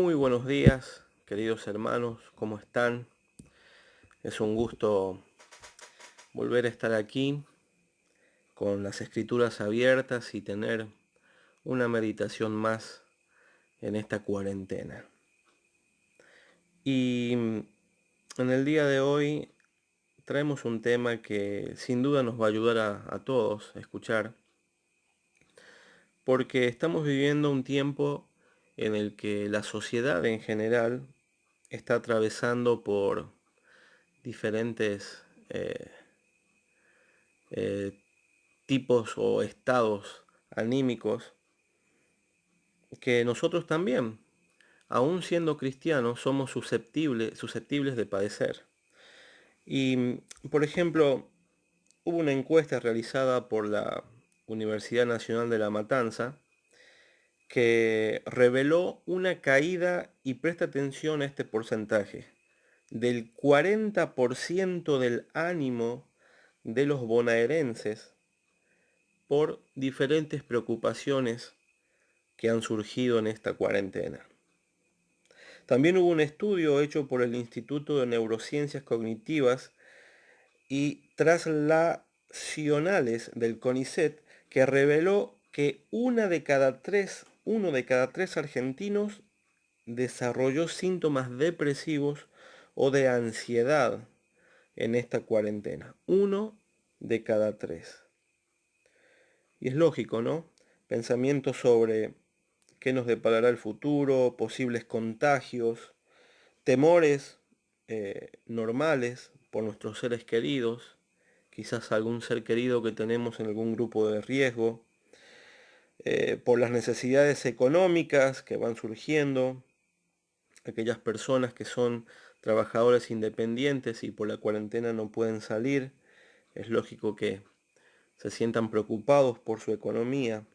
Muy buenos días, queridos hermanos, ¿cómo están? Es un gusto volver a estar aquí con las escrituras abiertas y tener una meditación más en esta cuarentena. Y en el día de hoy traemos un tema que sin duda nos va a ayudar a todos a escuchar, porque estamos viviendo un tiempo en el que la sociedad en general está atravesando por diferentes eh, tipos o estados anímicos que nosotros también, aún siendo cristianos, somos susceptibles de padecer. Y, por ejemplo, hubo una encuesta realizada por la Universidad Nacional de La Matanza que reveló una caída, y presta atención a este porcentaje, del 40% del ánimo de los bonaerenses por diferentes preocupaciones que han surgido en esta cuarentena. También hubo un estudio hecho por el Instituto de Neurociencias Cognitivas y Translacionales del CONICET que reveló que uno de cada tres argentinos desarrolló síntomas depresivos o de ansiedad en esta cuarentena. Uno de cada tres. Y es lógico, ¿no? Pensamientos sobre qué nos deparará el futuro, posibles contagios, temores normales por nuestros seres queridos, quizás algún ser querido que tenemos en algún grupo de riesgo, por las necesidades económicas que van surgiendo, aquellas personas que son trabajadores independientes y por la cuarentena no pueden salir, es lógico que se sientan preocupados por su economía.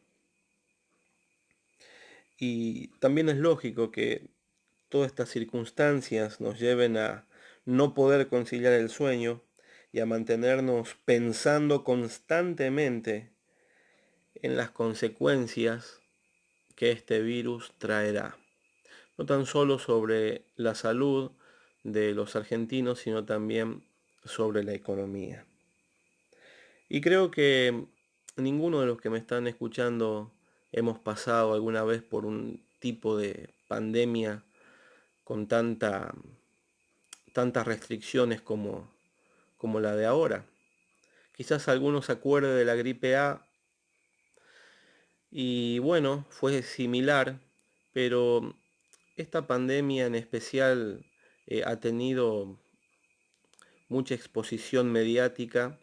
Y también es lógico que todas estas circunstancias nos lleven a no poder conciliar el sueño y a mantenernos pensando constantemente en las consecuencias que este virus traerá. No tan solo sobre la salud de los argentinos, sino también sobre la economía. Y creo que ninguno de los que me están escuchando hemos pasado alguna vez por un tipo de pandemia con tantas restricciones como la de ahora. Quizás algunos se acuerden de la gripe A y bueno, fue similar, pero esta pandemia en especial ha tenido mucha exposición mediática,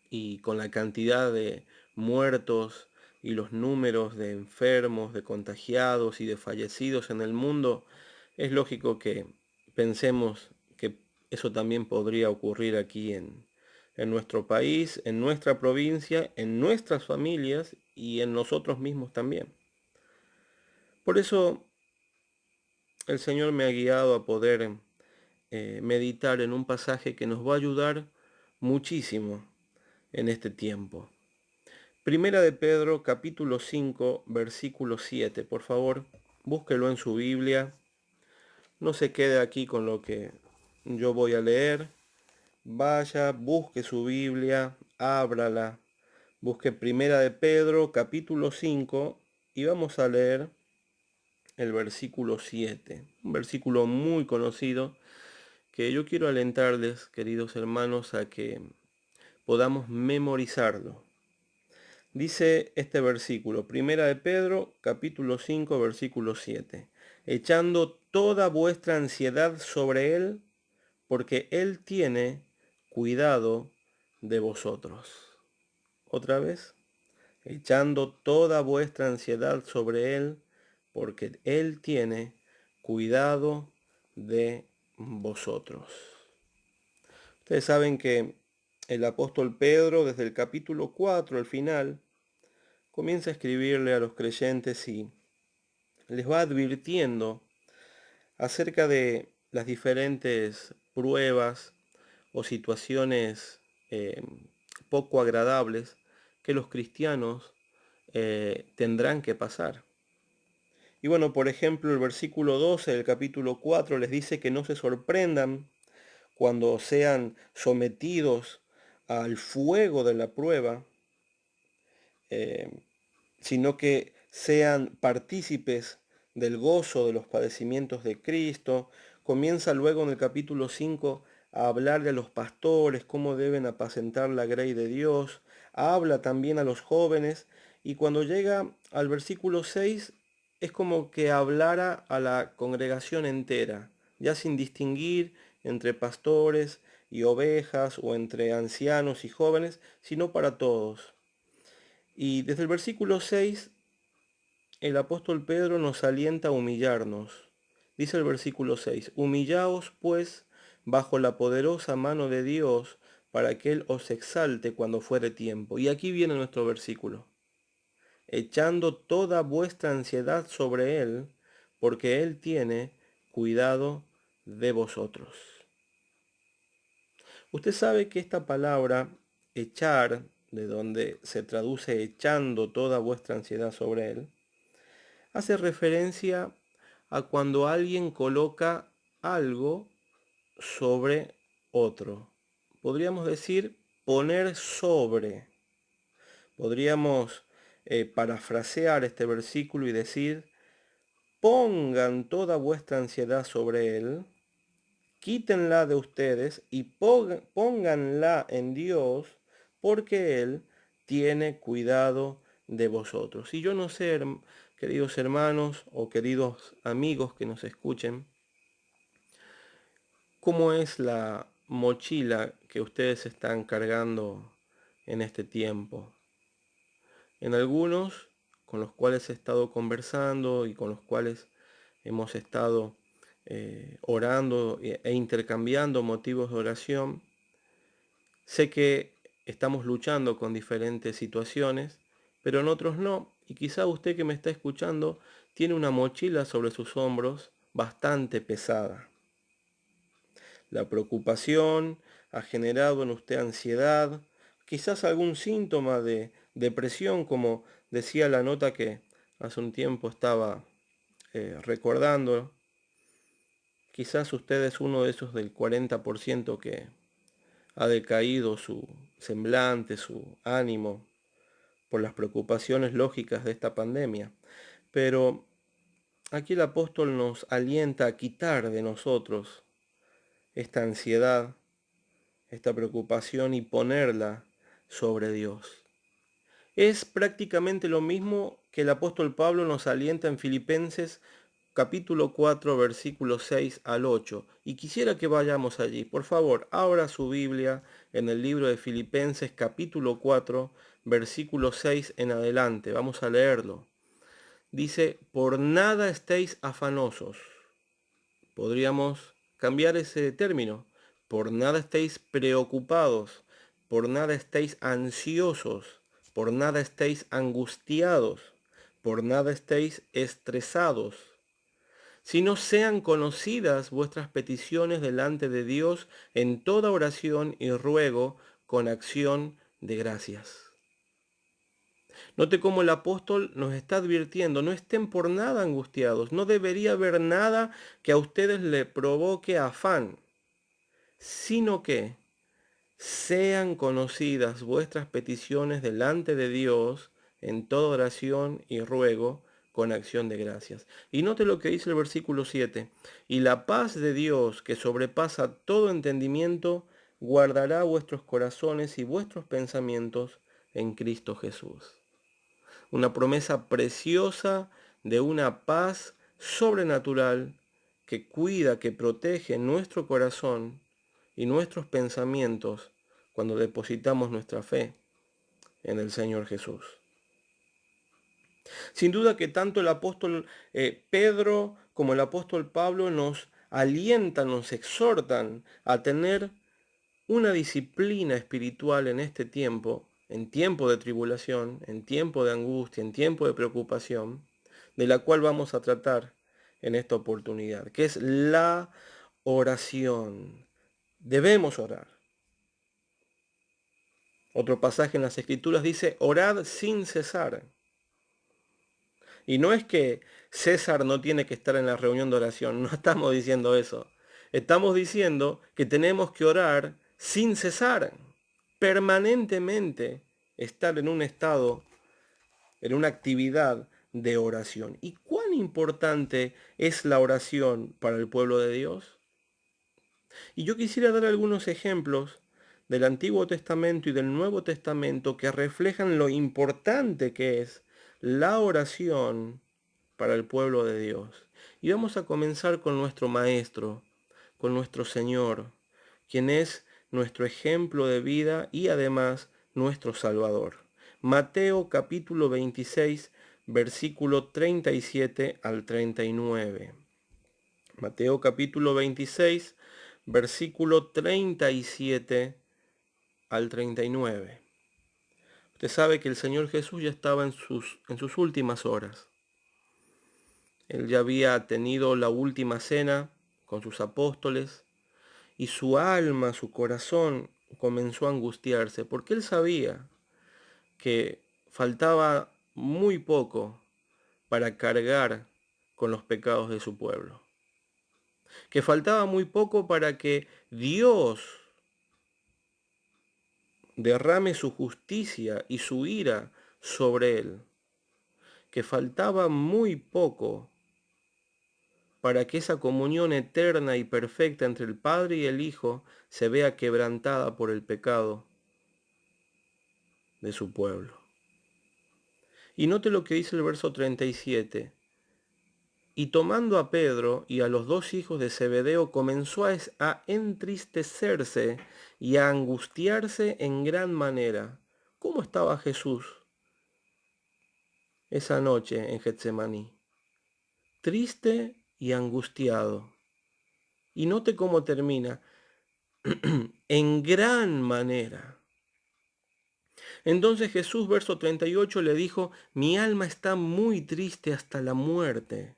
y con la cantidad de muertos y los números de enfermos, de contagiados y de fallecidos en el mundo, es lógico que pensemos que eso también podría ocurrir aquí en nuestro país, en nuestra provincia, en nuestras familias y en nosotros mismos también. Por eso el Señor me ha guiado a poder meditar en un pasaje que nos va a ayudar muchísimo en este tiempo. Primera de Pedro, capítulo 5, versículo 7. Por favor, búsquelo en su Biblia. No se quede aquí con lo que yo voy a leer. Vaya, busque su Biblia, ábrala. Busque Primera de Pedro, capítulo 5, y vamos a leer el versículo 7. Un versículo muy conocido que yo quiero alentarles, queridos hermanos, a que podamos memorizarlo. Dice este versículo, Primera de Pedro, capítulo 5, versículo 7. Echando toda vuestra ansiedad sobre Él, porque Él tiene cuidado de vosotros. Otra vez, echando toda vuestra ansiedad sobre Él, porque Él tiene cuidado de vosotros. Ustedes saben que el apóstol Pedro, desde el capítulo 4 al final, comienza a escribirle a los creyentes y les va advirtiendo acerca de las diferentes pruebas o situaciones poco agradables que los cristianos tendrán que pasar. Y bueno, por ejemplo, el versículo 12 del capítulo 4 les dice que no se sorprendan cuando sean sometidos al fuego de la prueba, eh, sino que sean partícipes del gozo de los padecimientos de Cristo. Comienza luego en el capítulo 5 a hablarle a los pastores cómo deben apacentar la grey de Dios. Habla también a los jóvenes y cuando llega al versículo 6 es como que hablara a la congregación entera, ya sin distinguir entre pastores y ovejas o entre ancianos y jóvenes, sino para todos. Y desde el versículo 6 el apóstol Pedro nos alienta a humillarnos. Dice el versículo 6, humillaos pues bajo la poderosa mano de Dios para que Él os exalte cuando fuere tiempo. Y aquí viene nuestro versículo, echando toda vuestra ansiedad sobre Él, porque Él tiene cuidado de vosotros. Usted sabe que esta palabra, echar, de donde se traduce echando toda vuestra ansiedad sobre Él, hace referencia a cuando alguien coloca algo sobre otro. Podríamos decir poner sobre. Podríamos parafrasear este versículo y decir, pongan toda vuestra ansiedad sobre Él, quítenla de ustedes y pónganla en Dios, porque Él tiene cuidado de vosotros. Y yo no sé, queridos hermanos o queridos amigos que nos escuchen, cómo es la mochila que ustedes están cargando en este tiempo. En algunos con los cuales he estado conversando y con los cuales hemos estado orando e intercambiando motivos de oración, sé que estamos luchando con diferentes situaciones, pero en otros no. Y quizá usted que me está escuchando tiene una mochila sobre sus hombros bastante pesada. La preocupación ha generado en usted ansiedad, quizás algún síntoma de depresión, como decía la nota que hace un tiempo estaba recordando. Quizás usted es uno de esos del 40% que ha decaído su semblante, su ánimo, por las preocupaciones lógicas de esta pandemia. Pero aquí el apóstol nos alienta a quitar de nosotros esta ansiedad, esta preocupación y ponerla sobre Dios. Es prácticamente lo mismo que el apóstol Pablo nos alienta en Filipenses capítulo 4 versículos 6 al 8. Y quisiera que vayamos allí. Por favor, abra su Biblia en el libro de Filipenses capítulo 4 versículo 6 en adelante. Vamos a leerlo. Dice, por nada estéis afanosos. Podríamos cambiar ese término. Por nada estéis preocupados, por nada estéis ansiosos, por nada estéis angustiados, por nada estéis estresados, sino sean conocidas vuestras peticiones delante de Dios en toda oración y ruego con acción de gracias. Note cómo el apóstol nos está advirtiendo, no estén por nada angustiados, no debería haber nada que a ustedes le provoque afán, sino que sean conocidas vuestras peticiones delante de Dios en toda oración y ruego con acción de gracias. Y note lo que dice el versículo 7, y la paz de Dios que sobrepasa todo entendimiento, guardará vuestros corazones y vuestros pensamientos en Cristo Jesús. Una promesa preciosa de una paz sobrenatural que cuida, que protege nuestro corazón y nuestros pensamientos cuando depositamos nuestra fe en el Señor Jesús. Sin duda que tanto el apóstol Pedro como el apóstol Pablo nos alientan, nos exhortan a tener una disciplina espiritual en tiempo de tribulación, en tiempo de angustia, en tiempo de preocupación, de la cual vamos a tratar en esta oportunidad, que es la oración. Debemos orar. Otro pasaje en las Escrituras dice, orad sin cesar. Y no es que César no tiene que estar en la reunión de oración, no estamos diciendo eso. Estamos diciendo que tenemos que orar sin cesar, permanentemente, estar en un estado, en una actividad de oración. ¿Y cuán importante es la oración para el pueblo de Dios? Y yo quisiera dar algunos ejemplos del Antiguo Testamento y del Nuevo Testamento que reflejan lo importante que es la oración para el pueblo de Dios. Y vamos a comenzar con nuestro Maestro, con nuestro Señor, quien es nuestro ejemplo de vida y además nuestro Salvador. Mateo capítulo 26, versículo 37 al 39. Mateo capítulo 26, versículo 37 al 39. Usted sabe que el Señor Jesús ya estaba en sus últimas horas. Él ya había tenido la última cena con sus apóstoles y su alma, su corazón comenzó a angustiarse porque él sabía que faltaba muy poco para cargar con los pecados de su pueblo, que faltaba muy poco para que Dios derrame su justicia y su ira sobre él, que faltaba muy poco para que esa comunión eterna y perfecta entre el Padre y el Hijo se vea quebrantada por el pecado de su pueblo. Y note lo que dice el verso 37. Y tomando a Pedro y a los dos hijos de Zebedeo, comenzó a entristecerse y a angustiarse en gran manera. ¿Cómo estaba Jesús esa noche en Getsemaní? Triste y angustiado. Y note cómo termina. En gran manera. Entonces Jesús, verso 38, le dijo, mi alma está muy triste hasta la muerte.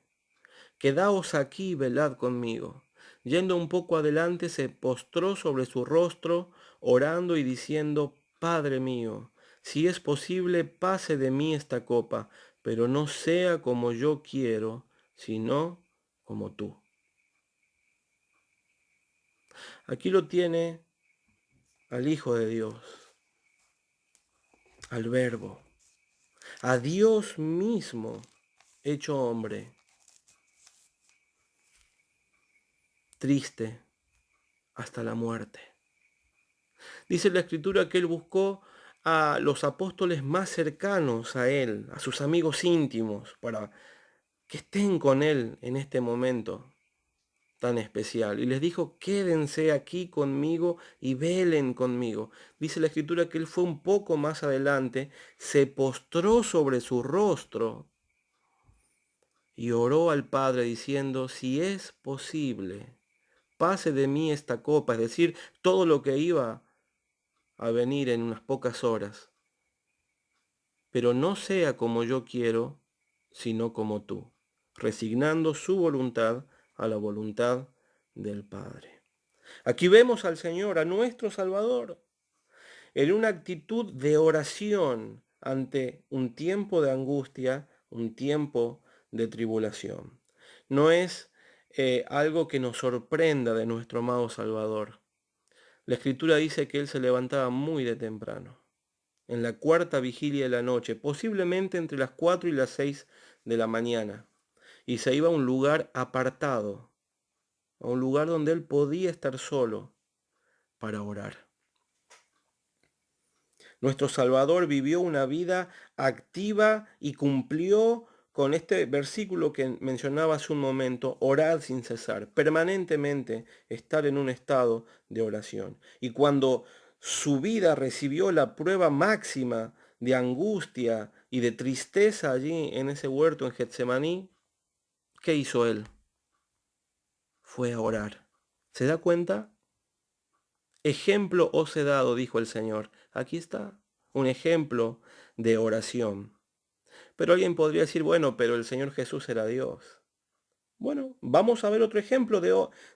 Quedaos aquí y velad conmigo. Yendo un poco adelante, se postró sobre su rostro, orando y diciendo, Padre mío, si es posible, pase de mí esta copa, pero no sea como yo quiero, sino como tú. Aquí lo tiene al Hijo de Dios, al Verbo, a Dios mismo hecho hombre, triste hasta la muerte. Dice la Escritura que él buscó a los apóstoles más cercanos a él, a sus amigos íntimos, para que estén con él en este momento tan especial. Y les dijo, quédense aquí conmigo y velen conmigo. Dice la Escritura que él fue un poco más adelante, se postró sobre su rostro y oró al Padre diciendo, si es posible, pase de mí esta copa, es decir, todo lo que iba a venir en unas pocas horas, pero no sea como yo quiero, sino como tú, resignando su voluntad a la voluntad del Padre. Aquí vemos al Señor, a nuestro Salvador, en una actitud de oración ante un tiempo de angustia, un tiempo de tribulación. No es algo que nos sorprenda de nuestro amado Salvador. La Escritura dice que Él se levantaba muy de temprano, en la cuarta vigilia de la noche, posiblemente entre las 4 y las 6 de la mañana, y se iba a un lugar apartado, a un lugar donde Él podía estar solo para orar. Nuestro Salvador vivió una vida activa y cumplió con este versículo que mencionaba hace un momento, orar sin cesar, permanentemente estar en un estado de oración. Y cuando su vida recibió la prueba máxima de angustia y de tristeza allí en ese huerto en Getsemaní, ¿qué hizo él? Fue a orar. ¿Se da cuenta? Ejemplo os he dado, dijo el Señor. Aquí está, un ejemplo de oración. Pero alguien podría decir, bueno, pero el Señor Jesús era Dios. Bueno, vamos a ver otro ejemplo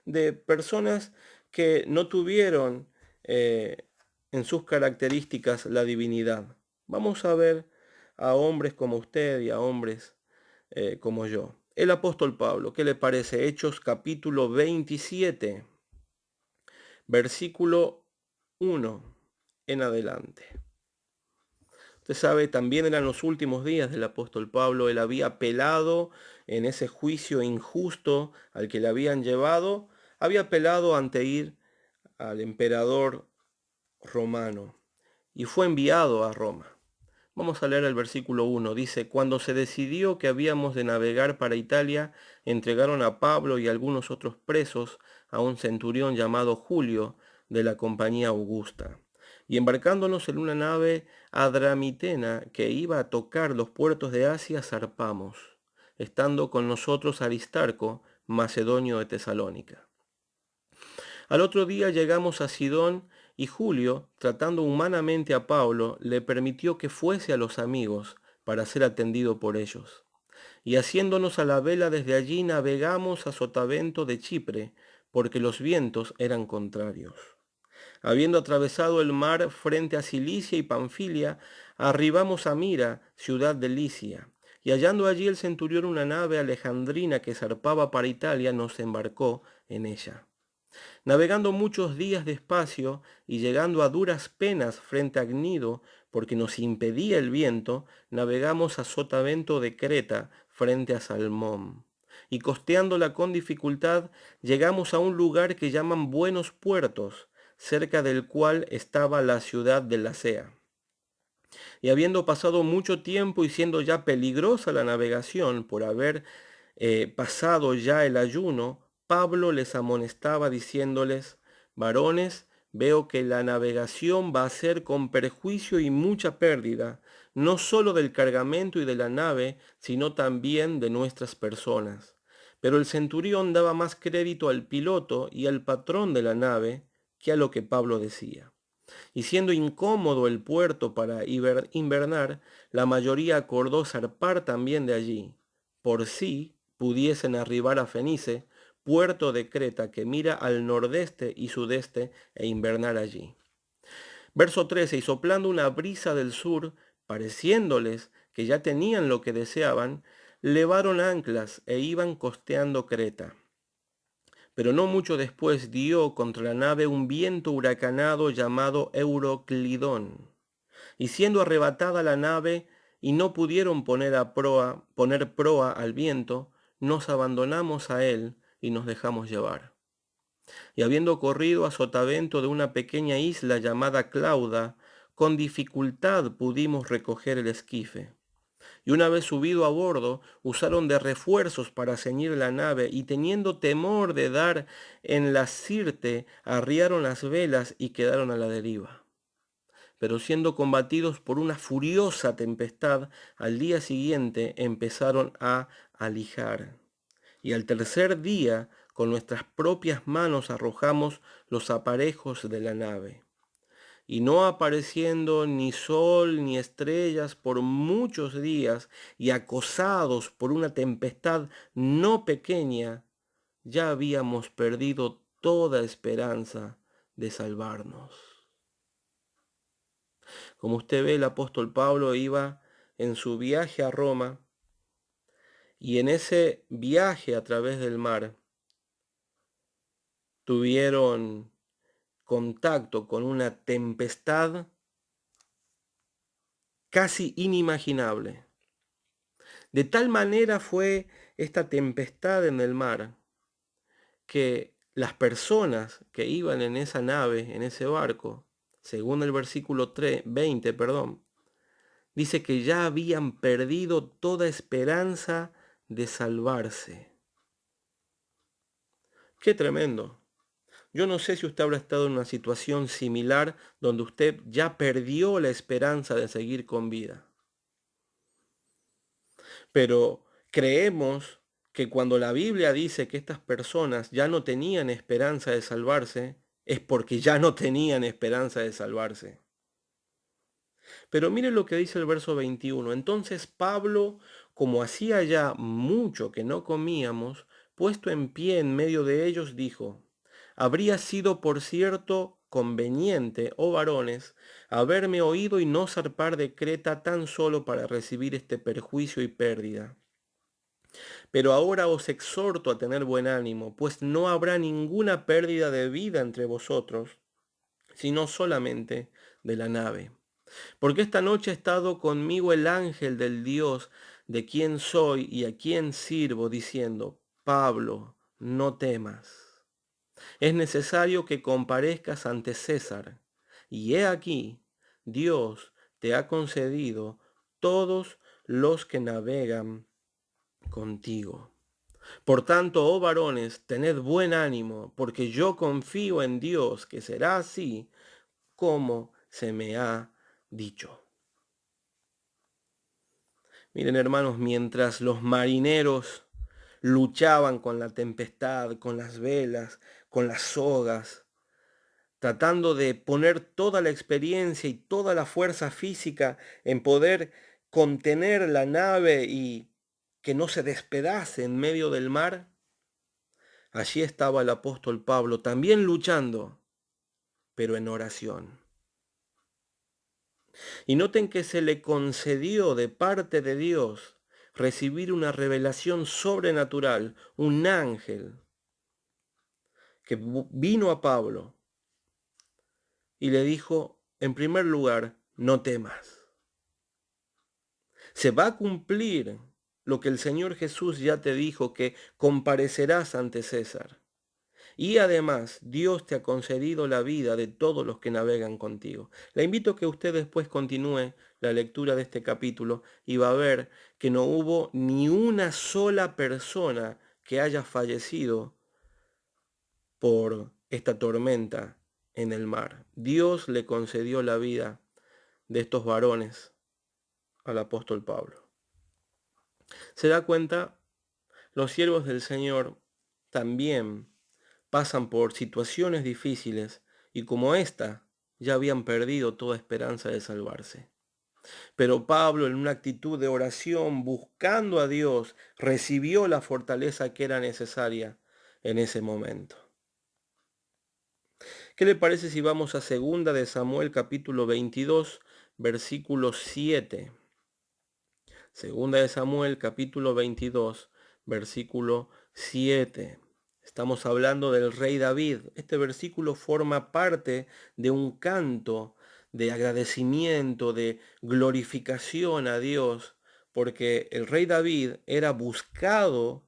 de personas que no tuvieron en sus características la divinidad. Vamos a ver a hombres como usted y a hombres como yo. El apóstol Pablo, ¿qué le parece? Hechos capítulo 27, versículo 1 en adelante. Usted sabe, también eran los últimos días del apóstol Pablo. Él había apelado en ese juicio injusto al que le habían llevado, había apelado ante ir al emperador romano y fue enviado a Roma. Vamos a leer el versículo 1. Dice, cuando se decidió que habíamos de navegar para Italia, entregaron a Pablo y algunos otros presos a un centurión llamado Julio de la compañía Augusta. Y embarcándonos en una nave adramitena que iba a tocar los puertos de Asia, zarpamos, estando con nosotros Aristarco, macedonio de Tesalónica. Al otro día llegamos a Sidón y Julio, tratando humanamente a Pablo, le permitió que fuese a los amigos para ser atendido por ellos. Y haciéndonos a la vela desde allí navegamos a Sotavento de Chipre, porque los vientos eran contrarios. Habiendo atravesado el mar frente a Cilicia y Panfilia, arribamos a Mira, ciudad de Licia, y hallando allí el centurión una nave alejandrina que zarpaba para Italia, nos embarcó en ella. Navegando muchos días despacio y llegando a duras penas frente a Gnido, porque nos impedía el viento, navegamos a Sotavento de Creta frente a Salmón. Y costeándola con dificultad, llegamos a un lugar que llaman Buenos Puertos, cerca del cual estaba la ciudad de Lasea. Y habiendo pasado mucho tiempo y siendo ya peligrosa la navegación por haber pasado ya el ayuno, Pablo les amonestaba diciéndoles, varones, veo que la navegación va a ser con perjuicio y mucha pérdida, no sólo del cargamento y de la nave, sino también de nuestras personas. Pero el centurión daba más crédito al piloto y al patrón de la nave que a lo que Pablo decía. Y siendo incómodo el puerto para invernar, la mayoría acordó zarpar también de allí, por si pudiesen arribar a Fenice, puerto de Creta que mira al nordeste y sudeste, e invernar allí. Verso 13. Y soplando una brisa del sur, pareciéndoles que ya tenían lo que deseaban, levaron anclas e iban costeando Creta. Pero no mucho después dio contra la nave un viento huracanado llamado Euroclidón. Y siendo arrebatada la nave y no pudieron poner proa al viento, nos abandonamos a él y nos dejamos llevar. Y habiendo corrido a sotavento de una pequeña isla llamada Clauda, con dificultad pudimos recoger el esquife. Y una vez subido a bordo, usaron de refuerzos para ceñir la nave, y teniendo temor de dar en la sirte, arriaron las velas y quedaron a la deriva. Pero siendo combatidos por una furiosa tempestad, al día siguiente empezaron a alijar. Y al tercer día, con nuestras propias manos arrojamos los aparejos de la nave. Y no apareciendo ni sol ni estrellas por muchos días, y acosados por una tempestad no pequeña, ya habíamos perdido toda esperanza de salvarnos. Como usted ve, el apóstol Pablo iba en su viaje a Roma, y en ese viaje a través del mar tuvieron contacto con una tempestad casi inimaginable. De tal manera fue esta tempestad en el mar que las personas que iban en esa nave, en ese barco, según el versículo 20, dice que ya habían perdido toda esperanza de salvarse. ¡Qué tremendo! Yo no sé si usted habrá estado en una situación similar donde usted ya perdió la esperanza de seguir con vida. Pero creemos que cuando la Biblia dice que estas personas ya no tenían esperanza de salvarse, es porque ya no tenían esperanza de salvarse. Pero mire lo que dice el verso 21. Entonces Pablo, como hacía ya mucho que no comíamos, puesto en pie en medio de ellos, dijo, habría sido por cierto conveniente, oh varones, haberme oído y no zarpar de Creta tan solo para recibir este perjuicio y pérdida. Pero ahora os exhorto a tener buen ánimo, pues no habrá ninguna pérdida de vida entre vosotros, sino solamente de la nave. Porque esta noche ha estado conmigo el ángel del Dios de quien soy y a quien sirvo, diciendo, Pablo, no temas. Es necesario que comparezcas ante César. Y he aquí, Dios te ha concedido todos los que navegan contigo. Por tanto, oh varones, tened buen ánimo, porque yo confío en Dios que será así como se me ha dicho. Miren, hermanos, mientras los marineros luchaban con la tempestad, con las velas, con las sogas, tratando de poner toda la experiencia y toda la fuerza física en poder contener la nave y que no se despedace en medio del mar, allí estaba el apóstol Pablo también luchando, pero en oración. Y noten que se le concedió de parte de Dios recibir una revelación sobrenatural, un ángel que vino a Pablo y le dijo, en primer lugar, no temas. Se va a cumplir lo que el Señor Jesús ya te dijo, que comparecerás ante César. Y además, Dios te ha concedido la vida de todos los que navegan contigo. Le invito a que usted después continúe la lectura de este capítulo y va a ver que no hubo ni una sola persona que haya fallecido por esta tormenta en el mar. Dios le concedió la vida de estos varones al apóstol Pablo. Se da cuenta, los siervos del Señor también pasan por situaciones difíciles y como esta ya habían perdido toda esperanza de salvarse. Pero Pablo, en una actitud de oración, buscando a Dios, recibió la fortaleza que era necesaria en ese momento. ¿Qué le parece si vamos a 2 de Samuel capítulo 22, versículo 7? 2 de Samuel capítulo 22, versículo 7. Estamos hablando del rey David. Este versículo forma parte de un canto de agradecimiento, de glorificación a Dios, porque el rey David era buscado,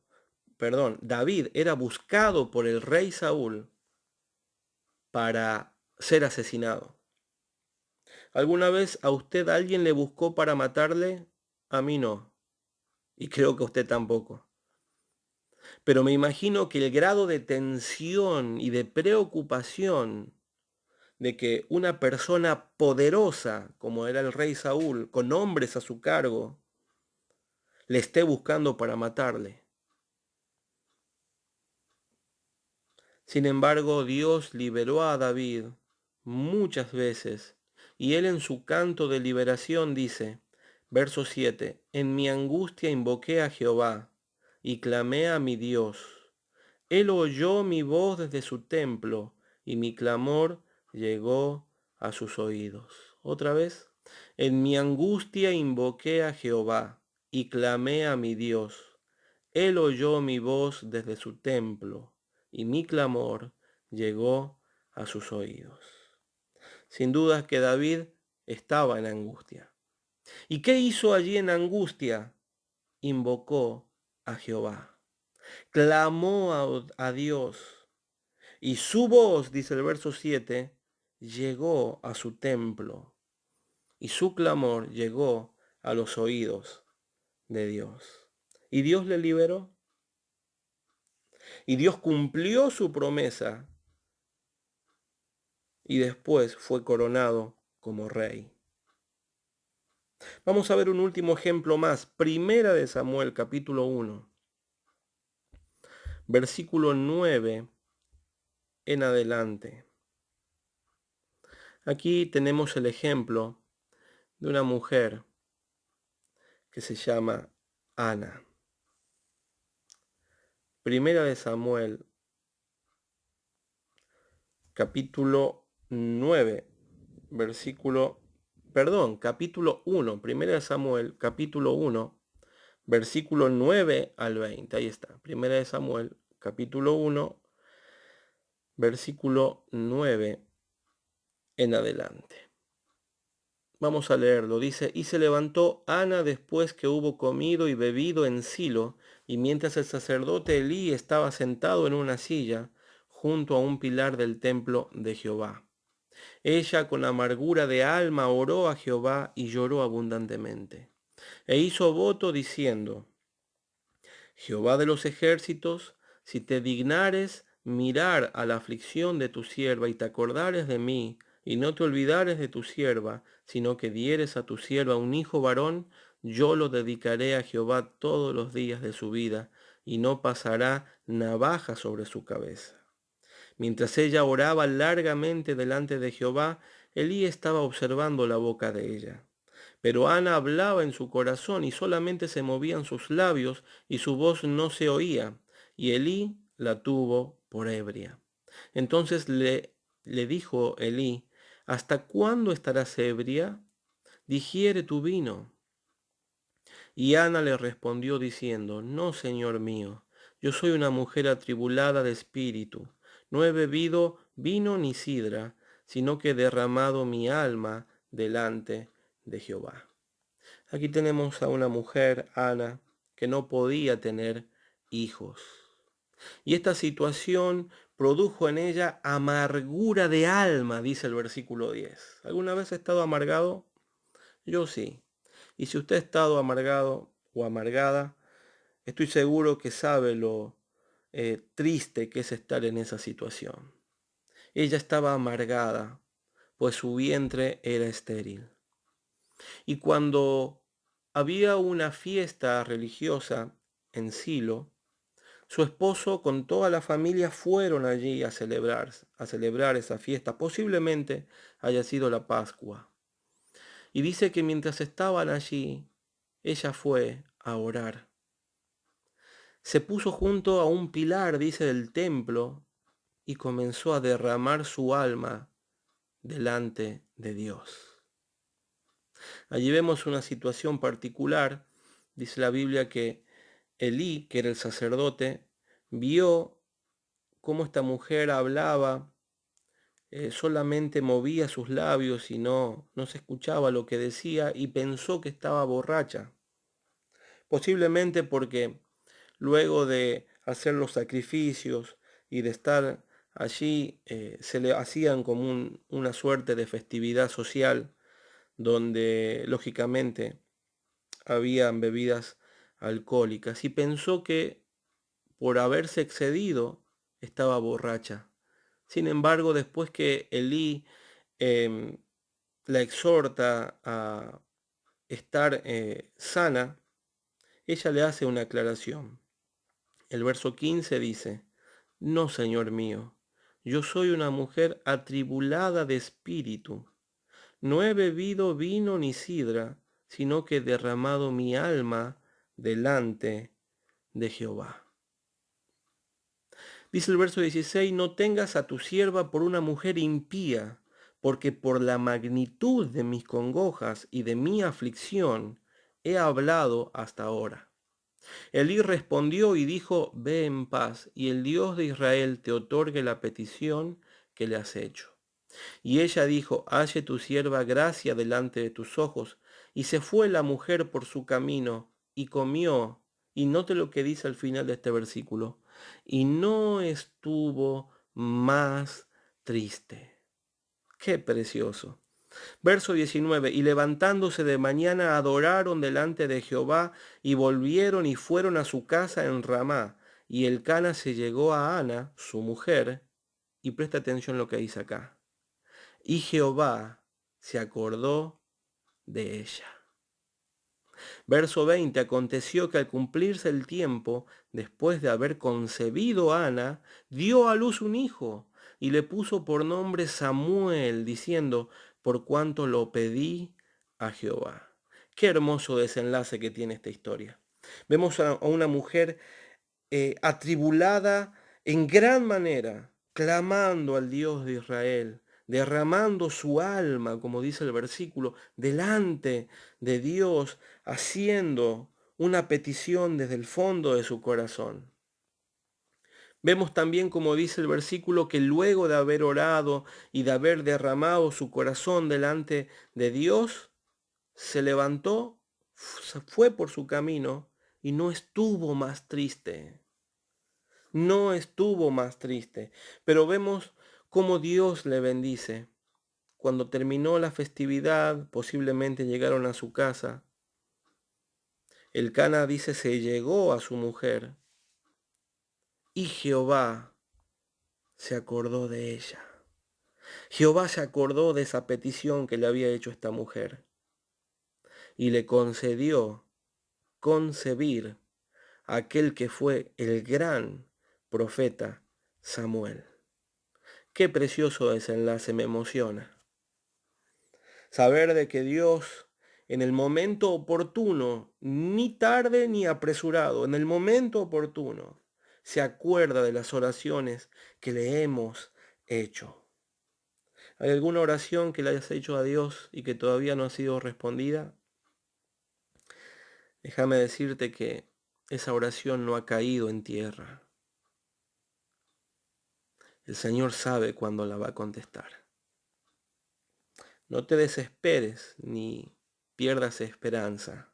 David era buscado por el rey Saúl para ser asesinado. ¿Alguna vez a usted alguien le buscó para matarle? A mí no. Y creo que a usted tampoco. Pero me imagino que el grado de tensión y de preocupación de que una persona poderosa, como era el rey Saúl, con hombres a su cargo, le esté buscando para matarle. Sin embargo, Dios liberó a David muchas veces, y él en su canto de liberación dice, verso 7, en mi angustia invoqué a Jehová, y clamé a mi Dios. Él oyó mi voz desde su templo, y mi clamor llegó a sus oídos. Otra vez, en mi angustia invoqué a Jehová, y clamé a mi Dios. Él oyó mi voz desde su templo, y mi clamor llegó a sus oídos. Sin duda que David estaba en angustia. ¿Y qué hizo allí en angustia? Invocó a Jehová. Clamó a Dios. Y su voz, dice el verso 7, llegó a su templo. Y su clamor llegó a los oídos de Dios. Y Dios le liberó. Y Dios cumplió su promesa. Y después fue coronado como rey. Vamos a ver un último ejemplo más. Primera de Samuel, capítulo 1. Versículo 9 en adelante. Aquí tenemos el ejemplo de una mujer que se llama Ana. Primera de Samuel, capítulo 9, capítulo 1, Primera de Samuel, capítulo 1, versículo 9 al 20. Ahí está, Primera de Samuel, capítulo 1, versículo 9 en adelante. Vamos a leerlo. Dice, y se levantó Ana después que hubo comido y bebido en Silo, y mientras el sacerdote Elí estaba sentado en una silla, junto a un pilar del templo de Jehová. Ella con amargura de alma oró a Jehová y lloró abundantemente. E hizo voto diciendo, Jehová de los ejércitos, si te dignares mirar a la aflicción de tu sierva y te acordares de mí, y no te olvidares de tu sierva, sino que dieres a tu sierva un hijo varón, yo lo dedicaré a Jehová todos los días de su vida, y no pasará navaja sobre su cabeza. Mientras ella oraba largamente delante de Jehová, Elí estaba observando la boca de ella. Pero Ana hablaba en su corazón y solamente se movían sus labios y su voz no se oía, y Elí la tuvo por ebria. Entonces le dijo Elí, ¿hasta cuándo estarás ebria? Digiere tu vino. Y Ana le respondió diciendo, no, señor mío, yo soy una mujer atribulada de espíritu. No he bebido vino ni sidra, sino que he derramado mi alma delante de Jehová. Aquí tenemos a una mujer, Ana, que no podía tener hijos. Y esta situación produjo en ella amargura de alma, dice el versículo 10. ¿Alguna vez ha estado amargado? Yo sí. Y si usted ha estado amargado o amargada, estoy seguro que sabe lo triste que es estar en esa situación. Ella estaba amargada, pues su vientre era estéril. Y cuando había una fiesta religiosa en Silo, su esposo con toda la familia fueron allí a celebrar esa fiesta. Posiblemente haya sido la Pascua. Y dice que mientras estaban allí, ella fue a orar. Se puso junto a un pilar, dice, del templo y comenzó a derramar su alma delante de Dios. Allí vemos una situación particular. Dice la Biblia que Elí, que era el sacerdote, vio cómo esta mujer hablaba, solamente movía sus labios y no se escuchaba lo que decía, y pensó que estaba borracha. Posiblemente porque luego de hacer los sacrificios y de estar allí, se le hacían como una suerte de festividad social, donde lógicamente habían bebidas alcohólicas, y pensó que por haberse excedido estaba borracha. Sin embargo, después que Elí la exhorta a estar sana, ella le hace una aclaración. El verso 15 dice, no, señor mío, yo soy una mujer atribulada de espíritu. No he bebido vino ni sidra, sino que he derramado mi alma delante de Jehová. Dice el verso 16, no tengas a tu sierva por una mujer impía, porque por la magnitud de mis congojas y de mi aflicción he hablado hasta ahora. Elí respondió y dijo, ve en paz, y el Dios de Israel te otorgue la petición que le has hecho. Y ella dijo, halle tu sierva gracia delante de tus ojos. Y se fue la mujer por su camino, y comió. Y note lo que dice al final de este versículo. Y no estuvo más triste. Qué precioso. Verso 19, y levantándose de mañana adoraron delante de Jehová, y volvieron y fueron a su casa en Ramá. Y Elcana se llegó a Ana, su mujer, y presta atención lo que dice acá. Y Jehová se acordó de ella. Verso 20, aconteció que al cumplirse el tiempo, después de haber concebido Ana, dio a luz un hijo, y le puso por nombre Samuel, diciendo, por cuanto lo pedí a Jehová. Qué hermoso desenlace que tiene esta historia. Vemos a una mujer atribulada en gran manera, clamando al Dios de Israel, derramando su alma, como dice el versículo, delante de Dios, haciendo una petición desde el fondo de su corazón. Vemos también, como dice el versículo, que luego de haber orado y de haber derramado su corazón delante de Dios, se levantó, se fue por su camino y no estuvo más triste. No estuvo más triste. Pero vemos cómo Dios le bendice. Cuando terminó la festividad, posiblemente llegaron a su casa. El Cana dice se llegó a su mujer y Jehová se acordó de ella. Jehová se acordó de esa petición que le había hecho esta mujer y le concedió concebir a aquel que fue el gran profeta Samuel. Qué precioso desenlace, me emociona. Saber de que Dios en el momento oportuno, ni tarde ni apresurado, en el momento oportuno, se acuerda de las oraciones que le hemos hecho. ¿Hay alguna oración que le hayas hecho a Dios y que todavía no ha sido respondida? Déjame decirte que esa oración no ha caído en tierra. El Señor sabe cuándo la va a contestar. No te desesperes ni pierdas esperanza.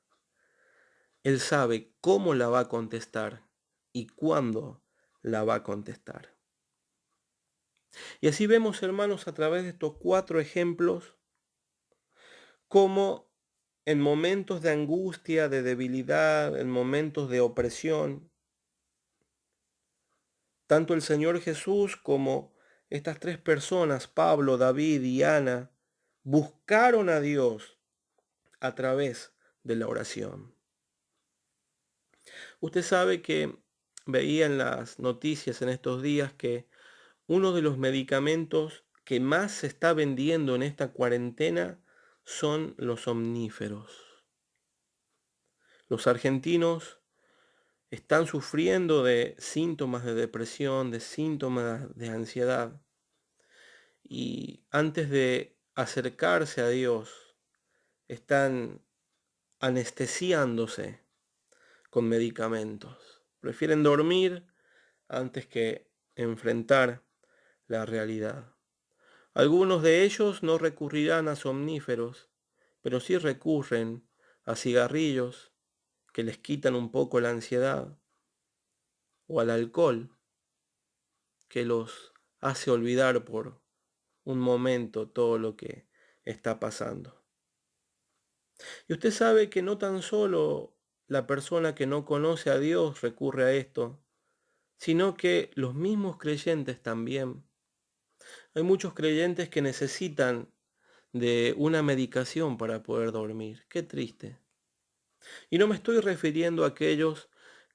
Él sabe cómo la va a contestar y cuándo la va a contestar. Y así vemos, hermanos, a través de estos 4 ejemplos, cómo en momentos de angustia, de debilidad, en momentos de opresión, tanto el Señor Jesús como estas 3 personas, Pablo, David y Ana, buscaron a Dios a través de la oración. Usted sabe que veía en las noticias en estos días que uno de los medicamentos que más se está vendiendo en esta cuarentena son los somníferos. Los argentinos están sufriendo de síntomas de depresión, de síntomas de ansiedad. Y antes de acercarse a Dios, están anestesiándose con medicamentos. Prefieren dormir antes que enfrentar la realidad. Algunos de ellos no recurrirán a somníferos, pero sí recurren a cigarrillos que les quitan un poco la ansiedad, o al alcohol que los hace olvidar por un momento todo lo que está pasando. Y usted sabe que no tan solo la persona que no conoce a Dios recurre a esto, sino que los mismos creyentes también. Hay muchos creyentes que necesitan de una medicación para poder dormir. Qué triste. Y no me estoy refiriendo a aquellos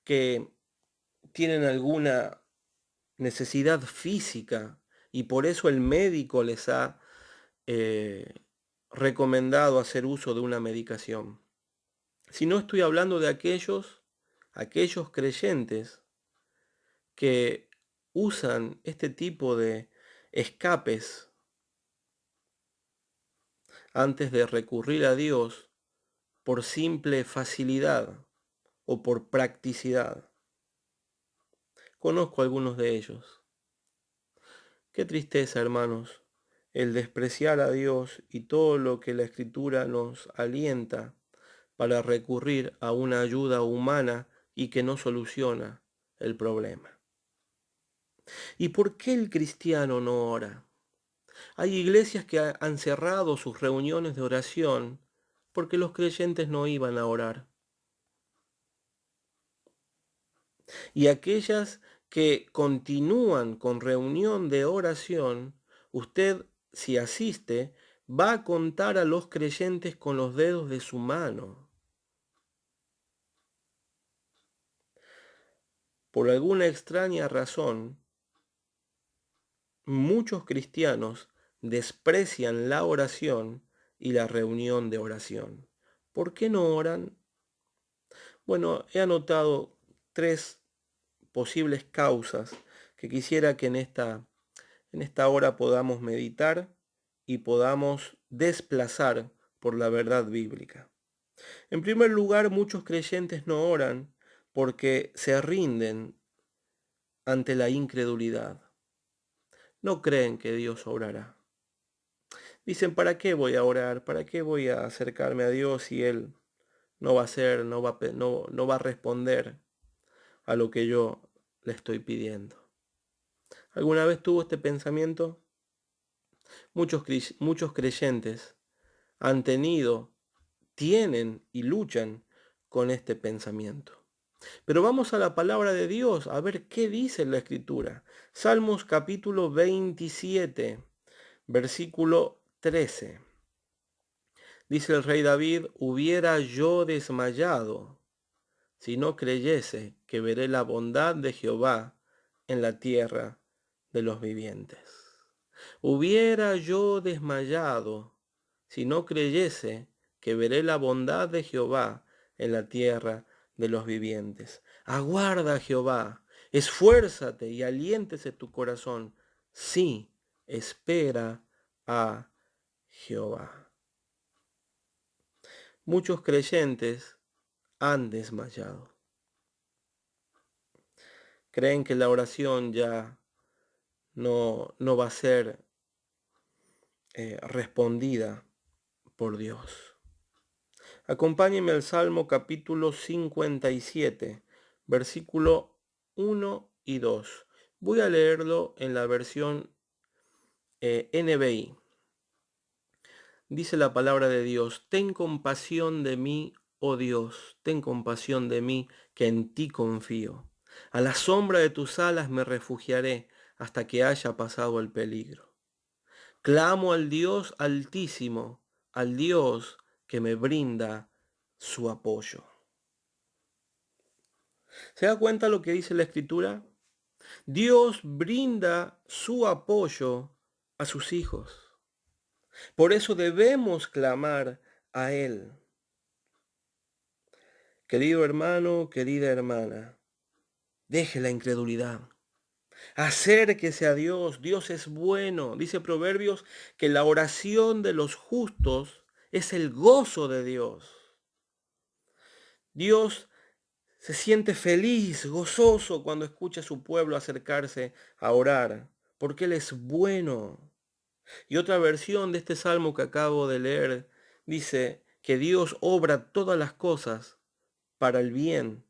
que tienen alguna necesidad física y por eso el médico les ha eh, recomendado hacer uso de una medicación. Sino estoy hablando de aquellos creyentes que usan este tipo de escapes antes de recurrir a Dios por simple facilidad o por practicidad. Conozco algunos de ellos. Qué tristeza, hermanos, el despreciar a Dios y todo lo que la Escritura nos alienta para recurrir a una ayuda humana y que no soluciona el problema. ¿Y por qué el cristiano no ora? Hay iglesias que han cerrado sus reuniones de oración porque los creyentes no iban a orar. Y aquellas que continúan con reunión de oración, usted, si asiste, va a contar a los creyentes con los dedos de su mano. Por alguna extraña razón, muchos cristianos desprecian la oración y la reunión de oración. ¿Por qué no oran? Bueno, he anotado 3 posibles causas que quisiera que en esta hora podamos meditar y podamos desplazar por la verdad bíblica. En primer lugar, muchos creyentes no oran porque se rinden ante la incredulidad. No creen que Dios obrará. Dicen, ¿para qué voy a orar? ¿Para qué voy a acercarme a Dios si Él no va a hacer, no va a responder a lo que yo le estoy pidiendo? ¿Alguna vez tuvo este pensamiento? Muchos creyentes han tenido, tienen y luchan con este pensamiento. Pero vamos a la palabra de Dios a ver qué dice la Escritura. Salmos capítulo 27, versículo 13. Dice el rey David, hubiera yo desmayado si no creyese que veré la bondad de Jehová en la tierra de los vivientes. Hubiera yo desmayado si no creyese que veré la bondad de Jehová en la tierra de los vivientes. Aguarda a Jehová, esfuérzate y aliéntese tu corazón. Sí, espera a Jehová. Muchos creyentes han desmayado. Creen que la oración ya no va a ser respondida por Dios. Acompáñenme al Salmo capítulo 57, versículo 1 y 2. Voy a leerlo en la versión NBI. Dice la palabra de Dios, ten compasión de mí, oh Dios, ten compasión de mí, que en ti confío. A la sombra de tus alas me refugiaré hasta que haya pasado el peligro. Clamo al Dios altísimo, al Dios que me brinda su apoyo. ¿Se da cuenta lo que dice la Escritura? Dios brinda su apoyo a sus hijos. Por eso debemos clamar a Él. Querido hermano, querida hermana, deje la incredulidad. Acérquese a Dios. Dios es bueno. Dice Proverbios que la oración de los justos es el gozo de Dios. Dios se siente feliz, gozoso cuando escucha a su pueblo acercarse a orar, porque Él es bueno. Y otra versión de este salmo que acabo de leer dice que Dios obra todas las cosas para el bien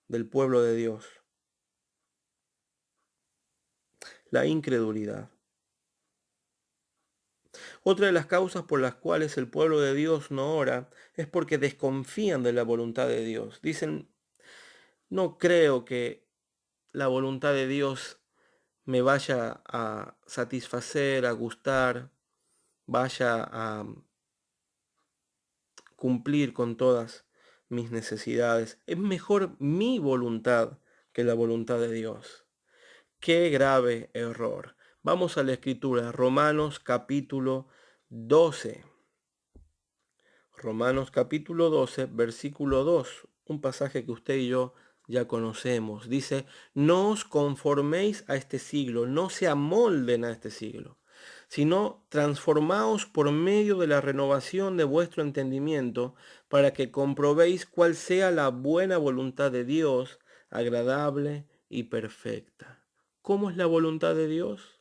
del pueblo de Dios. La incredulidad. Otra de las causas por las cuales el pueblo de Dios no ora es porque desconfían de la voluntad de Dios. Dicen, no creo que la voluntad de Dios me vaya a satisfacer, a gustar, vaya a cumplir con todas mis necesidades. Es mejor mi voluntad que la voluntad de Dios. Qué grave error. Vamos a la escritura, Romanos capítulo 12. Romanos capítulo 12, versículo 2, un pasaje que usted y yo ya conocemos. Dice, no os conforméis a este siglo, no se amolden a este siglo, sino transformaos por medio de la renovación de vuestro entendimiento, para que comprobéis cuál sea la buena voluntad de Dios, agradable y perfecta. ¿Cómo es la voluntad de Dios?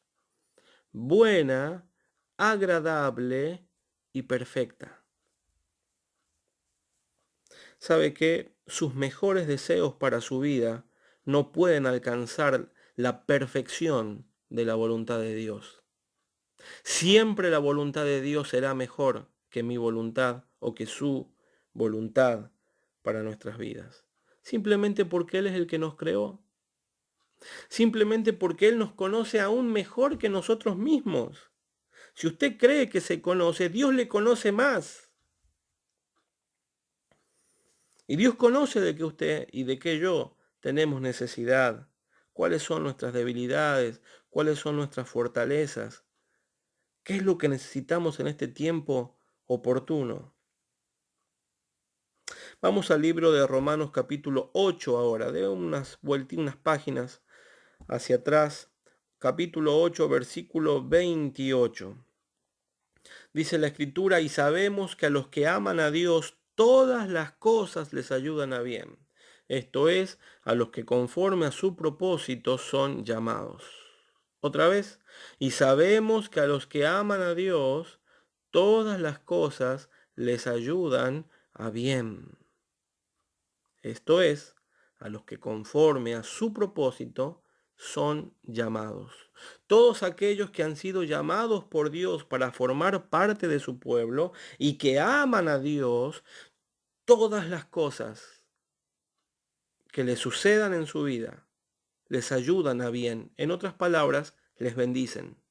Buena, agradable y perfecta. Sabe que sus mejores deseos para su vida no pueden alcanzar la perfección de la voluntad de Dios. Siempre la voluntad de Dios será mejor que mi voluntad o que su voluntad para nuestras vidas. Simplemente porque Él es el que nos creó. Simplemente porque Él nos conoce aún mejor que nosotros mismos. Si usted cree que se conoce, Dios le conoce más. Y Dios conoce de que usted y de que yo tenemos necesidad, cuáles son nuestras debilidades, cuáles son nuestras fortalezas, qué es lo que necesitamos en este tiempo oportuno. Vamos al libro de Romanos capítulo 8 ahora, de unas páginas hacia atrás, capítulo 8, versículo 28. Dice la Escritura, y sabemos que a los que aman a Dios, todas las cosas les ayudan a bien. Esto es, a los que conforme a su propósito son llamados. Otra vez, y sabemos que a los que aman a Dios, todas las cosas les ayudan a bien. Esto es, a los que conforme a su propósito son llamados. Todos aquellos que han sido llamados por Dios para formar parte de su pueblo y que aman a Dios, todas las cosas que les sucedan en su vida les ayudan a bien. En otras palabras, les bendicen.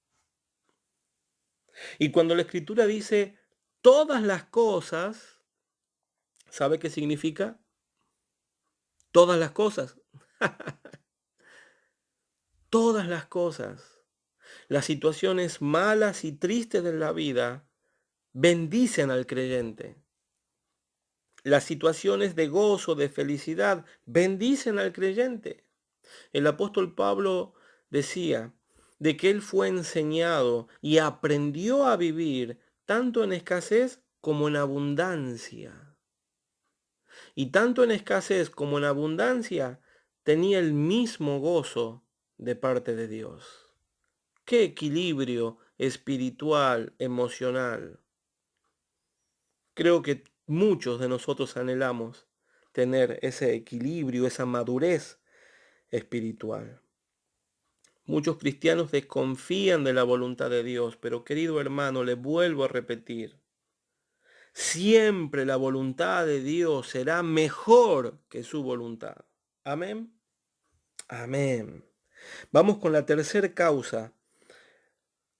Y cuando la Escritura dice todas las cosas, ¿sabe qué significa? Todas las cosas. Todas las cosas. Las situaciones malas y tristes de la vida bendicen al creyente. Las situaciones de gozo, de felicidad, bendicen al creyente. El apóstol Pablo decía de que él fue enseñado y aprendió a vivir tanto en escasez como en abundancia. Y tanto en escasez como en abundancia tenía el mismo gozo de parte de Dios. ¡Qué equilibrio espiritual, emocional! Creo que muchos de nosotros anhelamos tener ese equilibrio, esa madurez espiritual. Muchos cristianos desconfían de la voluntad de Dios, pero querido hermano, le vuelvo a repetir, siempre la voluntad de Dios será mejor que su voluntad. Amén. Amén. Vamos con la tercera causa.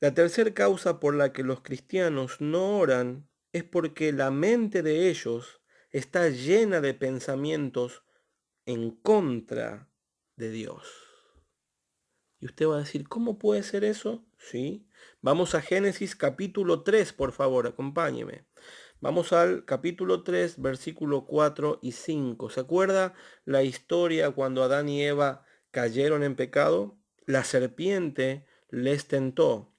La tercera causa por la que los cristianos no oran es porque la mente de ellos está llena de pensamientos en contra de Dios. Y usted va a decir, ¿cómo puede ser eso? Sí. Vamos a Génesis capítulo 3, por favor, acompáñeme. Vamos al capítulo 3, versículo 4 y 5. ¿Se acuerda la historia cuando Adán y Eva cayeron en pecado? La serpiente les tentó.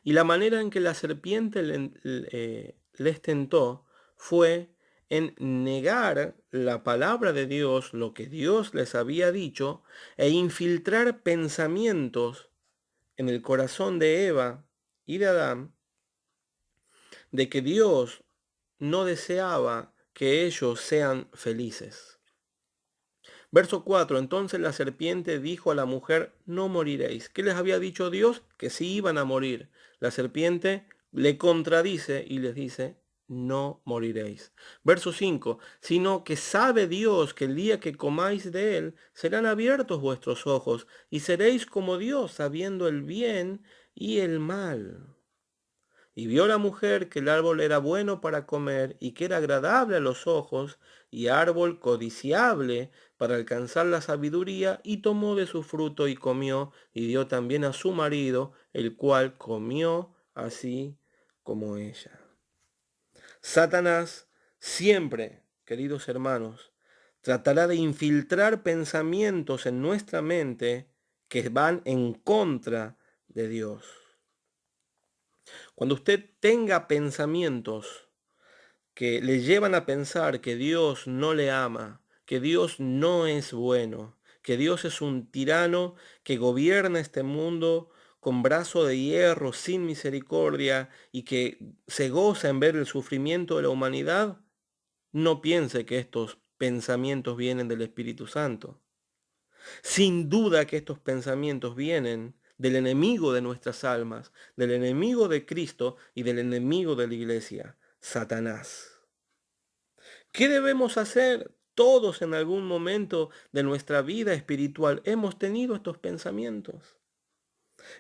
Y la manera en que la serpiente les tentó fue en negar la palabra de Dios, lo que Dios les había dicho, e infiltrar pensamientos en el corazón de Eva y de Adán de que Dios no deseaba que ellos sean felices. Verso 4. Entonces la serpiente dijo a la mujer, no moriréis. ¿Qué les había dicho Dios? Que sí iban a morir. La serpiente le contradice y les dice, no moriréis. Verso 5. Sino que sabe Dios que el día que comáis de él, serán abiertos vuestros ojos, y seréis como Dios, sabiendo el bien y el mal. Y vio la mujer que el árbol era bueno para comer y que era agradable a los ojos y árbol codiciable para alcanzar la sabiduría, y tomó de su fruto y comió, y dio también a su marido, el cual comió así como ella. Satanás siempre, queridos hermanos, tratará de infiltrar pensamientos en nuestra mente que van en contra de Dios. Cuando usted tenga pensamientos que le llevan a pensar que Dios no le ama, que Dios no es bueno, que Dios es un tirano que gobierna este mundo con brazo de hierro, sin misericordia, y que se goza en ver el sufrimiento de la humanidad, no piense que estos pensamientos vienen del Espíritu Santo. Sin duda que estos pensamientos vienen del enemigo de nuestras almas, del enemigo de Cristo y del enemigo de la iglesia, Satanás. ¿Qué debemos hacer? Todos en algún momento de nuestra vida espiritual hemos tenido estos pensamientos.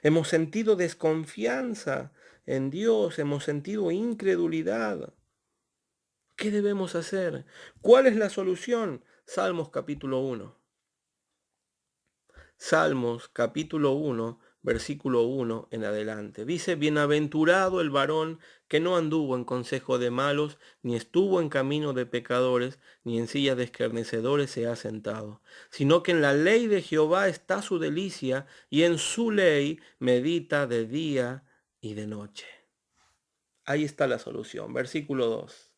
Hemos sentido desconfianza en Dios, hemos sentido incredulidad. ¿Qué debemos hacer? ¿Cuál es la solución? Salmos capítulo 1. Salmos capítulo 1, versículo 1 en adelante. Dice, bienaventurado el varón que no anduvo en consejo de malos, ni estuvo en camino de pecadores, ni en silla de escarnecedores se ha sentado, sino que en la ley de Jehová está su delicia, y en su ley medita de día y de noche. Ahí está la solución. Versículo 2.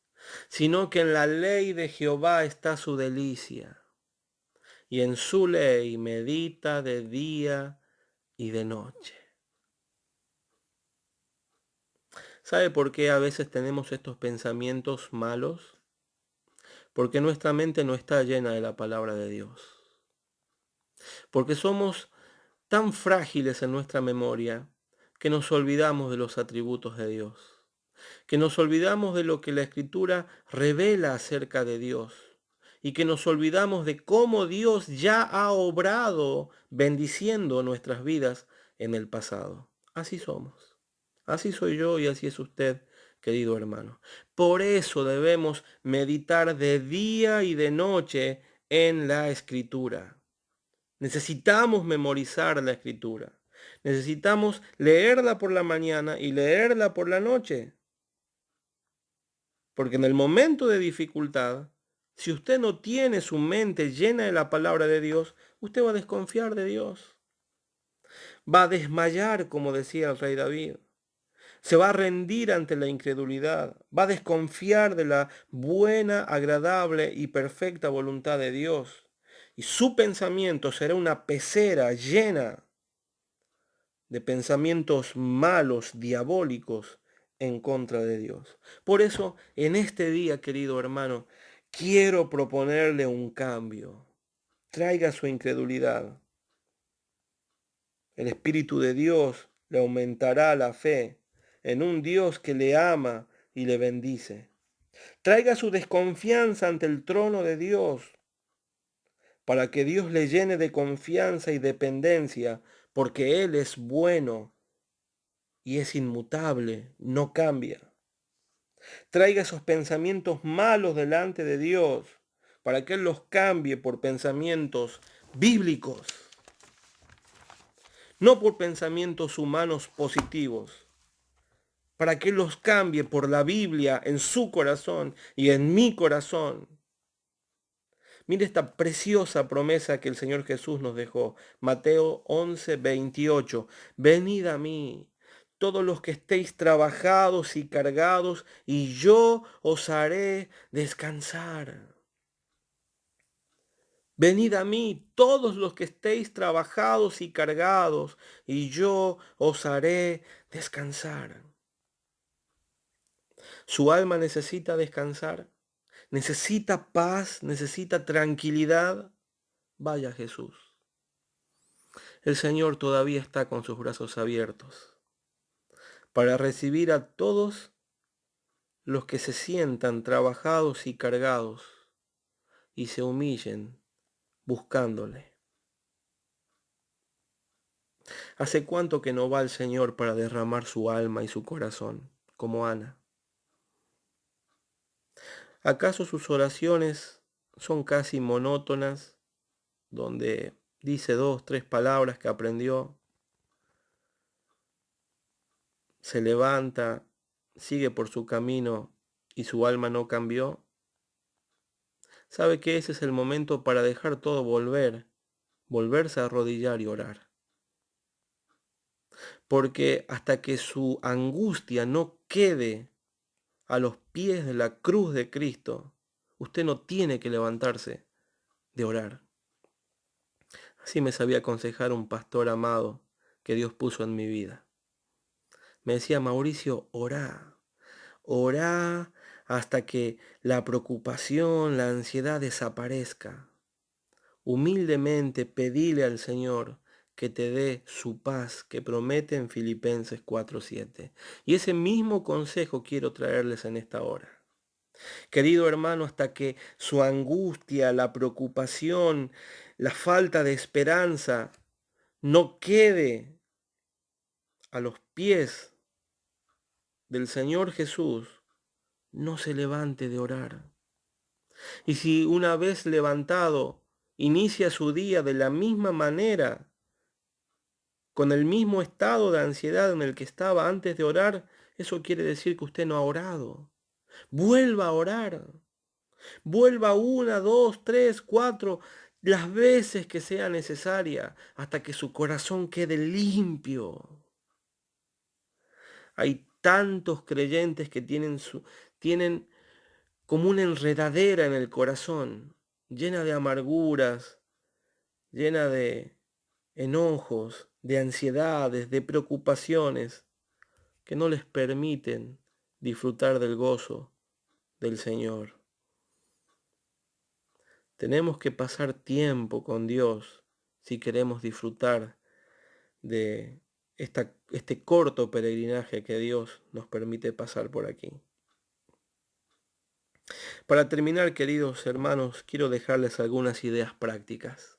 sino que en la ley de Jehová está su delicia, y en su ley medita de día y de noche. ¿Sabe por qué a veces tenemos estos pensamientos malos? Porque nuestra mente no está llena de la palabra de Dios. Porque somos tan frágiles en nuestra memoria que nos olvidamos de los atributos de Dios, que nos olvidamos de lo que la Escritura revela acerca de Dios y que nos olvidamos de cómo Dios ya ha obrado bendiciendo nuestras vidas en el pasado. Así somos. Así soy yo y así es usted, querido hermano. Por eso debemos meditar de día y de noche en la Escritura. Necesitamos memorizar la Escritura. Necesitamos leerla por la mañana y leerla por la noche. Porque en el momento de dificultad, si usted no tiene su mente llena de la palabra de Dios, usted va a desconfiar de Dios. Va a desmayar, como decía el rey David. Se va a rendir ante la incredulidad. Va a desconfiar de la buena, agradable y perfecta voluntad de Dios. Y su pensamiento será una pecera llena de pensamientos malos, diabólicos, en contra de Dios. Por eso, en este día, querido hermano, quiero proponerle un cambio. Traiga su incredulidad. El Espíritu de Dios le aumentará la fe en un Dios que le ama y le bendice. Traiga su desconfianza ante el trono de Dios para que Dios le llene de confianza y dependencia, porque Él es bueno y es inmutable, no cambia. Traiga esos pensamientos malos delante de Dios para que Él los cambie por pensamientos bíblicos, no por pensamientos humanos positivos, para que Él los cambie por la Biblia en su corazón y en mi corazón. Mire esta preciosa promesa que el Señor Jesús nos dejó. Mateo 11:28. Venid a mí, todos los que estéis trabajados y cargados, y yo os haré descansar. Venid a mí, todos los que estéis trabajados y cargados, y yo os haré descansar. Su alma necesita descansar, necesita paz, necesita tranquilidad. Vaya Jesús. El Señor todavía está con sus brazos abiertos para recibir a todos los que se sientan trabajados y cargados y se humillen buscándole. ¿Hace cuánto que no va el Señor para derramar su alma y su corazón, como Ana? ¿Acaso sus oraciones son casi monótonas, donde dice 2, 3 palabras que aprendió, se levanta, sigue por su camino y su alma no cambió? Sabe que ese es el momento para dejar todo volverse a arrodillar y orar. Porque hasta que su angustia no quede a los pies de la cruz de Cristo, usted no tiene que levantarse de orar. Así me sabía aconsejar un pastor amado que Dios puso en mi vida. Me decía: Mauricio, orá hasta que la preocupación, la ansiedad desaparezca. Humildemente pedile al Señor que te dé su paz que promete en Filipenses 4:7. Y ese mismo consejo quiero traerles en esta hora. Querido hermano, hasta que su angustia, la preocupación, la falta de esperanza no quede a los pies del Señor Jesús, no se levante de orar. Y si una vez levantado, inicia su día de la misma manera, con el mismo estado de ansiedad en el que estaba antes de orar, eso quiere decir que usted no ha orado. Vuelva a orar. Vuelva 1, 2, 3, 4, las veces que sea necesaria, hasta que su corazón quede limpio. Hay tantos creyentes que tienen como una enredadera en el corazón, llena de amarguras, llena de enojos, de ansiedades, de preocupaciones que no les permiten disfrutar del gozo del Señor. Tenemos que pasar tiempo con Dios si queremos disfrutar de este corto peregrinaje que Dios nos permite pasar por aquí. Para terminar, queridos hermanos, quiero dejarles algunas ideas prácticas.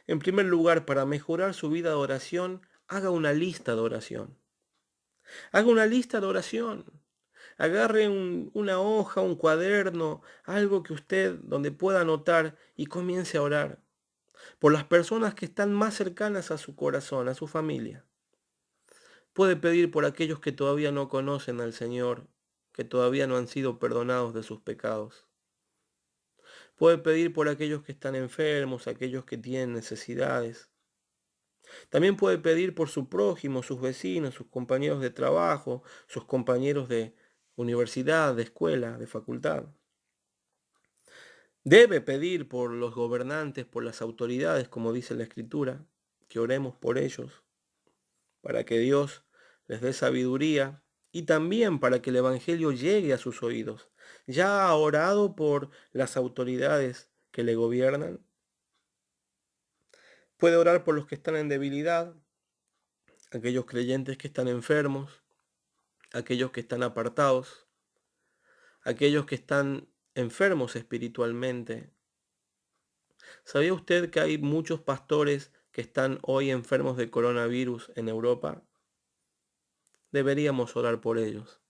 En primer lugar, para mejorar su vida de oración, haga una lista de oración. Haga una lista de oración. Agarre una hoja, un cuaderno, algo que usted donde pueda anotar y comience a orar por las personas que están más cercanas a su corazón, a su familia. Puede pedir por aquellos que todavía no conocen al Señor, que todavía no han sido perdonados de sus pecados. Puede pedir por aquellos que están enfermos, aquellos que tienen necesidades. También puede pedir por su prójimo, sus vecinos, sus compañeros de trabajo, sus compañeros de universidad, de escuela, de facultad. Debe pedir por los gobernantes, por las autoridades, como dice la Escritura, que oremos por ellos, para que Dios les dé sabiduría y también para que el Evangelio llegue a sus oídos. ¿Ya ha orado por las autoridades que le gobiernan? Puede orar por los que están en debilidad, aquellos creyentes que están enfermos, aquellos que están apartados, aquellos que están enfermos espiritualmente. ¿Sabía usted que hay muchos pastores que están hoy enfermos de coronavirus en Europa? Deberíamos orar por ellos.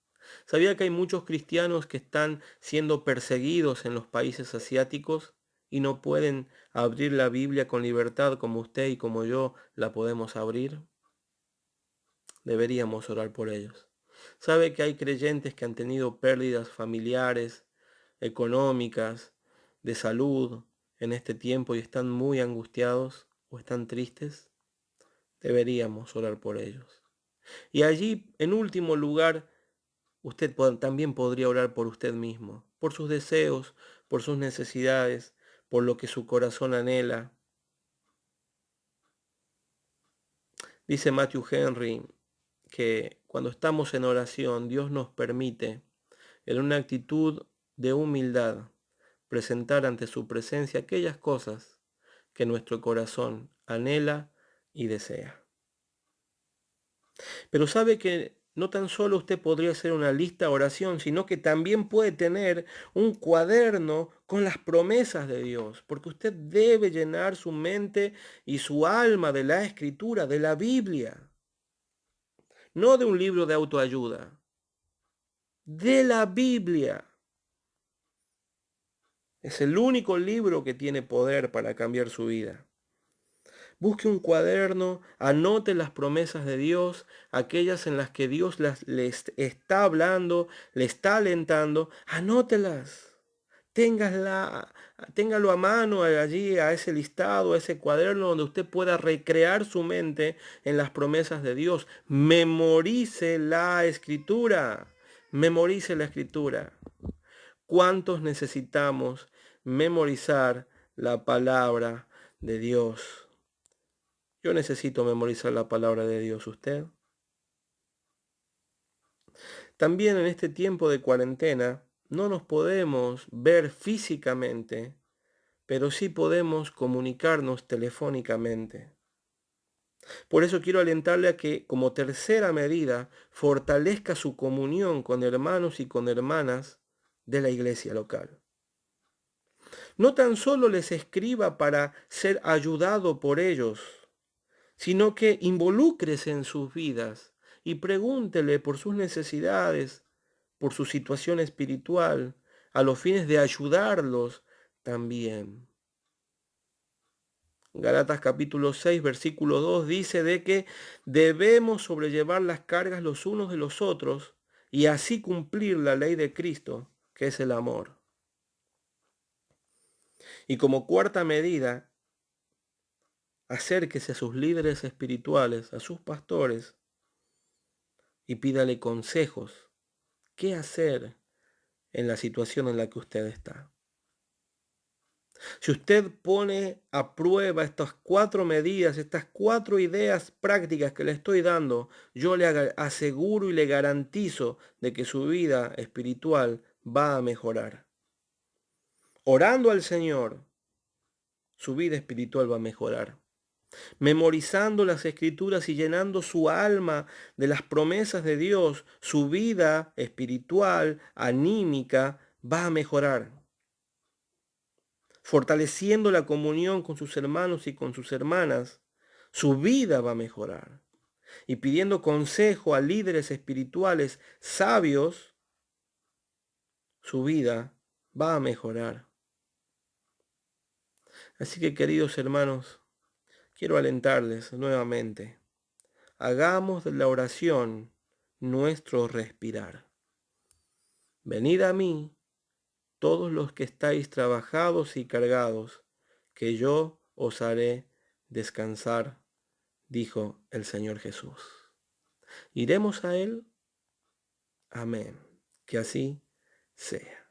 ¿Sabía que hay muchos cristianos que están siendo perseguidos en los países asiáticos y no pueden abrir la Biblia con libertad como usted y como yo la podemos abrir? Deberíamos orar por ellos. ¿Sabe que hay creyentes que han tenido pérdidas familiares, económicas, de salud en este tiempo y están muy angustiados o están tristes? Deberíamos orar por ellos. Y allí, en último lugar, usted también podría orar por usted mismo, por sus deseos, por sus necesidades, por lo que su corazón anhela. Dice Matthew Henry que cuando estamos en oración, Dios nos permite, en una actitud de humildad, presentar ante su presencia aquellas cosas que nuestro corazón anhela y desea. Pero sabe que no tan solo usted podría hacer una lista de oración, sino que también puede tener un cuaderno con las promesas de Dios, porque usted debe llenar su mente y su alma de la Escritura, de la Biblia, no de un libro de autoayuda, de la Biblia. Es el único libro que tiene poder para cambiar su vida. Busque un cuaderno, anote las promesas de Dios, aquellas en las que Dios le está hablando, le está alentando, anótelas. Téngalo a mano allí, a ese listado, a ese cuaderno donde usted pueda recrear su mente en las promesas de Dios. Memorice la Escritura. Memorice la Escritura. ¿Cuántos necesitamos memorizar la palabra de Dios? Yo necesito memorizar la palabra de Dios. ¿Usted? También en este tiempo de cuarentena no nos podemos ver físicamente, pero sí podemos comunicarnos telefónicamente. Por eso quiero alentarle a que, como tercera medida, fortalezca su comunión con hermanos y con hermanas de la iglesia local. No tan solo les escriba para ser ayudado por ellos, sino que involúcrese en sus vidas y pregúntele por sus necesidades, por su situación espiritual, a los fines de ayudarlos también. Gálatas capítulo 6, versículo 2 dice de que debemos sobrellevar las cargas los unos de los otros y así cumplir la ley de Cristo, que es el amor. Y como cuarta medida, acérquese a sus líderes espirituales, a sus pastores, y pídale consejos. ¿Qué hacer en la situación en la que usted está. Si usted pone a prueba estas 4 medidas, estas 4 ideas prácticas que le estoy dando, yo le aseguro y le garantizo de que su vida espiritual va a mejorar. Orando al Señor, su vida espiritual va a mejorar. Memorizando las escrituras y llenando su alma de las promesas de Dios, su vida espiritual, anímica, va a mejorar. Fortaleciendo la comunión con sus hermanos y con sus hermanas, su vida va a mejorar. Y pidiendo consejo a líderes espirituales sabios, su vida va a mejorar. Así que, queridos hermanos, quiero alentarles nuevamente. Hagamos de la oración nuestro respirar. Venid a mí, todos los que estáis trabajados y cargados, que yo os haré descansar, dijo el Señor Jesús. ¿Iremos a Él? Amén. Que así sea.